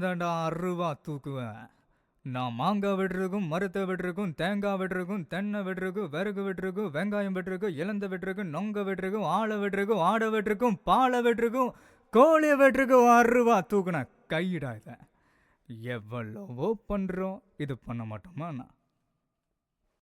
தாண்டா 6 தூக்குவேன். நான் மாங்காய் வெட்டுறதுக்கும் மரத்தை வெட்டுறதுக்கும் தேங்காய் வெட்டுறதுக்கும் தென்னை வெட்டுறதுக்கும் விறகு வெட்டுறதுக்கும் வெங்காயம் வெட்டுறதுக்கும் இலந்த வெட்டுறதுக்கும் நொங்க வெட்டுறதுக்கும் ஆளை வெட்டுறதுக்கும் ஆடை வெட்டுறதுக்கும் பாலை வெட்டுறதுக்கும் கோழியை வெட்டுறதுக்கும் 6 தூக்குன கையிடா இதை. எவ்வளவோ பண்ணுறோம், இது பண்ண மாட்டோமா நான்?